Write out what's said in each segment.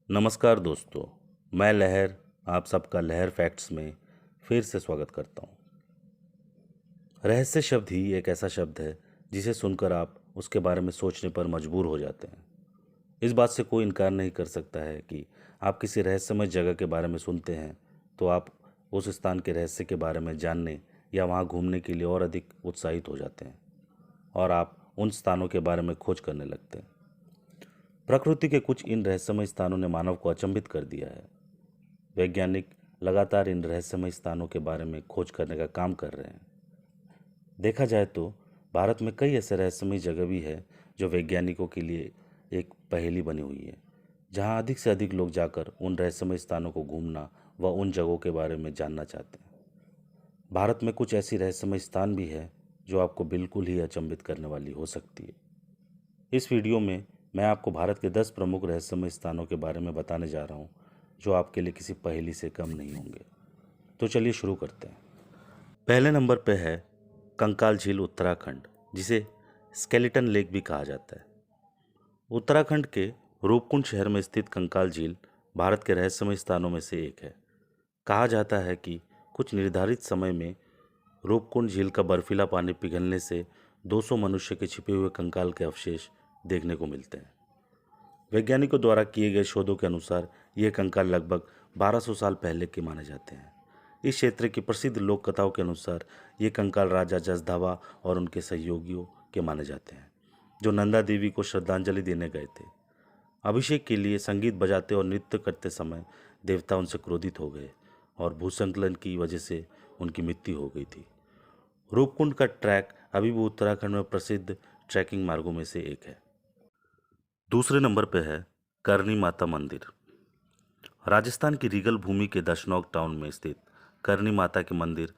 नमस्कार दोस्तों, मैं लहर आप सबका लहर फैक्ट्स में फिर से स्वागत करता हूँ। रहस्य शब्द ही एक ऐसा शब्द है जिसे सुनकर आप उसके बारे में सोचने पर मजबूर हो जाते हैं। इस बात से कोई इनकार नहीं कर सकता है कि आप किसी रहस्यमय जगह के बारे में सुनते हैं तो आप उस स्थान के रहस्य के बारे में जानने या वहाँ घूमने के लिए और अधिक उत्साहित हो जाते हैं और आप उन स्थानों के बारे में खोज करने लगते हैं। प्रकृति के कुछ इन रहस्यमय स्थानों ने मानव को अचंभित कर दिया है। वैज्ञानिक लगातार इन रहस्यमय स्थानों के बारे में खोज करने का काम कर रहे हैं। देखा जाए तो भारत में कई ऐसे रहस्यमय जगह भी है जो वैज्ञानिकों के लिए एक पहेली बनी हुई है, जहां अधिक से अधिक लोग जाकर उन रहस्यमय स्थानों को घूमना व उन जगहों के बारे में जानना चाहते हैं। भारत में कुछ ऐसी रहस्यमय स्थान भी है जो आपको बिल्कुल ही अचंभित करने वाली हो सकती है। इस वीडियो में मैं आपको भारत के 10 प्रमुख रहस्यमय स्थानों के बारे में बताने जा रहा हूँ जो आपके लिए किसी पहेली से कम नहीं होंगे। तो चलिए शुरू करते हैं। पहले नंबर पे है कंकाल झील उत्तराखंड, जिसे स्केलेटन लेक भी कहा जाता है। उत्तराखंड के रूपकुंड शहर में स्थित कंकाल झील भारत के रहस्यमय स्थानों में से एक है। कहा जाता है कि कुछ निर्धारित समय में रूपकुंड झील का बर्फीला पानी पिघलने से 200 मनुष्य के छिपे हुए कंकाल के अवशेष देखने को मिलते हैं। वैज्ञानिकों द्वारा किए गए शोधों के अनुसार ये कंकाल लगभग 1200 साल पहले के माने जाते हैं। इस क्षेत्र की प्रसिद्ध लोक कथाओं के अनुसार ये कंकाल राजा जसधावा और उनके सहयोगियों के माने जाते हैं, जो नंदा देवी को श्रद्धांजलि देने गए थे। अभिषेक के लिए संगीत बजाते और नृत्य करते समय देवता उनसे क्रोधित हो गए और भूसंकलन की वजह से उनकी मृत्यु हो गई थी। रूपकुंड का ट्रैक अभी भी उत्तराखंड में प्रसिद्ध ट्रैकिंग मार्गों में से एक है। दूसरे नंबर पर है करनी माता मंदिर। राजस्थान की रीगल भूमि के दशनौक टाउन में स्थित करनी माता के मंदिर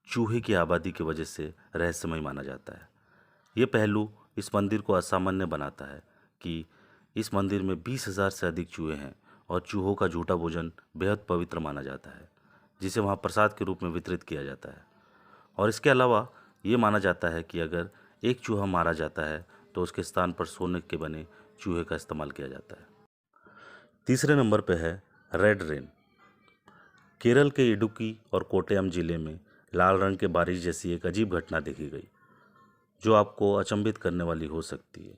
चूहे की आबादी की वजह से रहस्यमय माना जाता है। ये पहलू इस मंदिर को असामान्य बनाता है कि इस मंदिर में 20,000 से अधिक चूहे हैं और चूहों का झूठा भोजन बेहद पवित्र माना जाता है, जिसे वहाँ प्रसाद के रूप में वितरित किया जाता है। और इसके अलावा ये माना जाता है कि अगर एक चूहा मारा जाता है तो उसके स्थान पर सोने के बने चूहे का इस्तेमाल किया जाता है। तीसरे नंबर पर है रेड रेन। केरल के इडुक्की और कोट्टयम जिले में लाल रंग के बारिश जैसी एक अजीब घटना देखी गई, जो आपको अचंभित करने वाली हो सकती है।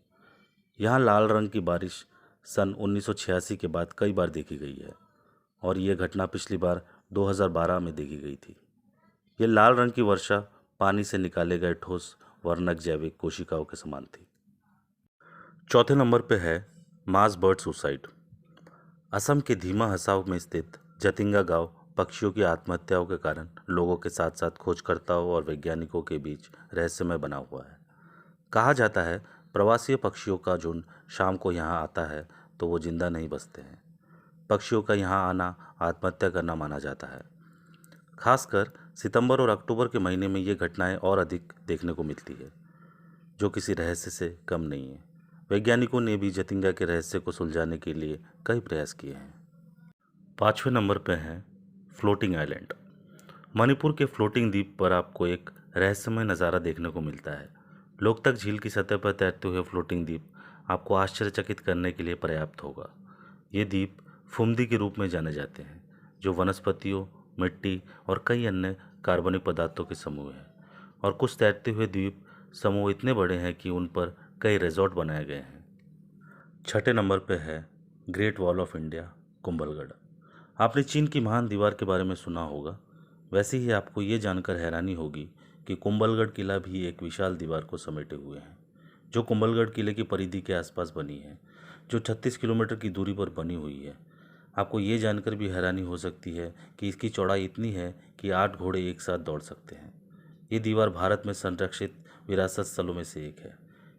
यहाँ लाल रंग की बारिश सन 1986 के बाद कई बार देखी गई है और ये घटना पिछली बार 2012 में देखी गई थी। ये लाल रंग की वर्षा पानी से निकाले गए ठोस वर्णक जैविक कोशिकाओं के समान थी। चौथे नंबर पे है मास बर्ड सुसाइड। असम के धीमा हसाव में स्थित जतिंगा गांव पक्षियों की आत्महत्याओं के कारण लोगों के साथ साथ खोजकर्ताओं और वैज्ञानिकों के बीच रहस्यमय बना हुआ है। कहा जाता है प्रवासी पक्षियों का झुंड शाम को यहाँ आता है तो वो जिंदा नहीं बचते हैं। पक्षियों का यहाँ आना आत्महत्या करना माना जाता है। खासकर सितंबर और अक्टूबर के महीने में ये घटनाएं और अधिक देखने को मिलती है, जो किसी रहस्य से कम नहीं है। वैज्ञानिकों ने भी जतिंगा के रहस्य को सुलझाने के लिए कई प्रयास किए हैं। पाँचवें नंबर पर है फ्लोटिंग आइलैंड। मणिपुर के फ्लोटिंग द्वीप पर आपको एक रहस्यमय नज़ारा देखने को मिलता है। लोकतक झील की सतह पर तैरते हुए फ्लोटिंग द्वीप आपको आश्चर्यचकित करने के लिए पर्याप्त होगा। ये द्वीप फुमदी के रूप में जाने जाते हैं, जो वनस्पतियों, मिट्टी और कई अन्य कार्बनिक पदार्थों के समूह हैं। और कुछ तैरते हुए द्वीप समूह इतने बड़े हैं कि उन पर कई रिजॉर्ट बनाए गए हैं। छठे नंबर पर है great wall of India, Kumbhalgarh. आपने चीन की महान दीवार के बारे में सुना होगा, वैसे ही आपको ये जानकर हैरानी होगी कि कुंभलगढ़ किला भी एक विशाल दीवार को समेटे हुए है, जो कुंभलगढ़ किले की परिधि के आसपास बनी है, जो 36 किलोमीटर की दूरी पर बनी हुई है। आपको ये जानकर भी हैरानी हो सकती है कि इसकी चौड़ाई इतनी है कि 8 घोड़े एक साथ दौड़ सकते हैं। ये दीवार भारत में संरक्षित विरासत स्थलों में से एक है।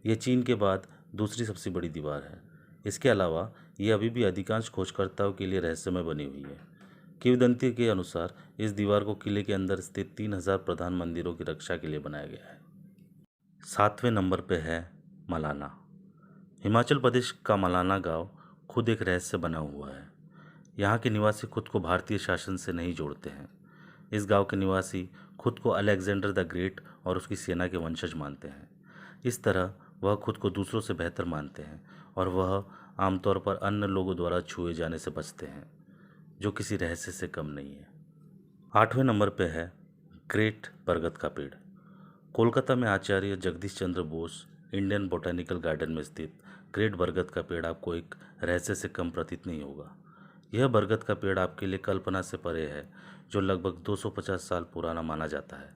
ये चीन के बाद दूसरी सबसे बड़ी दीवार है। इसके अलावा ये अभी भी अधिकांश खोजकर्ताओं के लिए रहस्यमय बनी हुई है। किंवदंती के अनुसार इस दीवार को किले के अंदर स्थित 3000 प्रधान मंदिरों की रक्षा के लिए बनाया गया है। सातवें नंबर पे है मलाना। हिमाचल प्रदेश का मलाना गांव खुद एक रहस्य बना हुआ है। यहाँ के निवासी खुद को भारतीय शासन से नहीं जोड़ते हैं। इस गांव के निवासी खुद को अलेक्जेंडर द ग्रेट और उसकी सेना के वंशज मानते हैं। इस तरह वह खुद को दूसरों से बेहतर मानते हैं और वह आमतौर पर अन्य लोगों द्वारा छुए जाने से बचते हैं, जो किसी रहस्य से कम नहीं है। 8वें नंबर पे है ग्रेट बरगद का पेड़। कोलकाता में आचार्य Jagdish Chandra Bose Indian botanical garden में स्थित ग्रेट बरगद का पेड़ आपको एक रहस्य से कम प्रतीत नहीं होगा। यह बरगद का पेड़ आपके लिए कल्पना से परे है, जो लगभग 250 साल पुराना माना जाता है।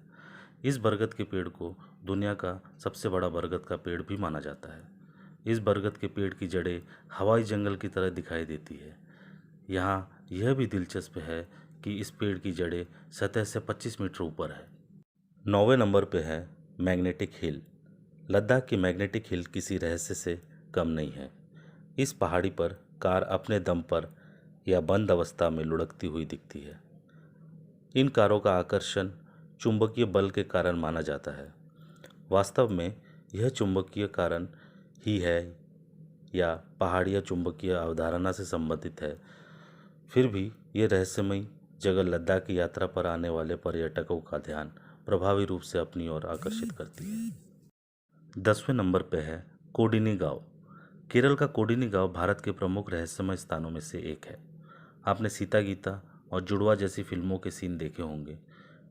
इस बरगद के पेड़ को दुनिया का सबसे बड़ा बरगद का पेड़ भी माना जाता है। इस बरगद के पेड़ की जड़ें हवाई जंगल की तरह दिखाई देती है। यहाँ यह भी दिलचस्प है कि इस पेड़ की जड़ें सतह से 25 मीटर ऊपर है। 9वें नंबर पे है मैग्नेटिक हिल। लद्दाख की मैग्नेटिक हिल किसी रहस्य से कम नहीं है। इस पहाड़ी पर कार अपने दम पर या बंद अवस्था में लुढ़कती हुई दिखती है। इन कारों का आकर्षण चुंबकीय बल के कारण माना जाता है। वास्तव में यह चुंबकीय कारण ही है या पहाड़िया चुंबकीय अवधारणा से संबंधित है, फिर भी ये रहस्यमयी जगह लद्दाख की यात्रा पर आने वाले पर्यटकों का ध्यान प्रभावी रूप से अपनी ओर आकर्षित करती है। 10वें नंबर पे है कोडिनी गांव। केरल का कोडिनी गांव भारत के प्रमुख रहस्यमय स्थानों में से एक है। आपने सीता गीता और जुड़वा जैसी फिल्मों के सीन देखे होंगे।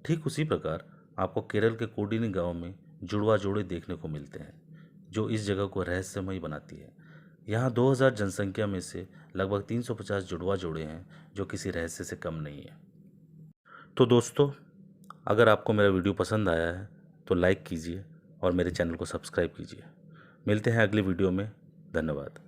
ठीक उसी प्रकार आपको केरल के कोडिनी गांव में जुड़वा जोड़े देखने को मिलते हैं, जो इस जगह को रहस्यमयी बनाती है। यहाँ 2000 जनसंख्या में से लगभग 350 जुड़वा जोड़े हैं, जो किसी रहस्य से कम नहीं है। तो दोस्तों, अगर आपको मेरा वीडियो पसंद आया है तो लाइक कीजिए और मेरे चैनल को सब्सक्राइब कीजिए। मिलते हैं अगली वीडियो में। धन्यवाद।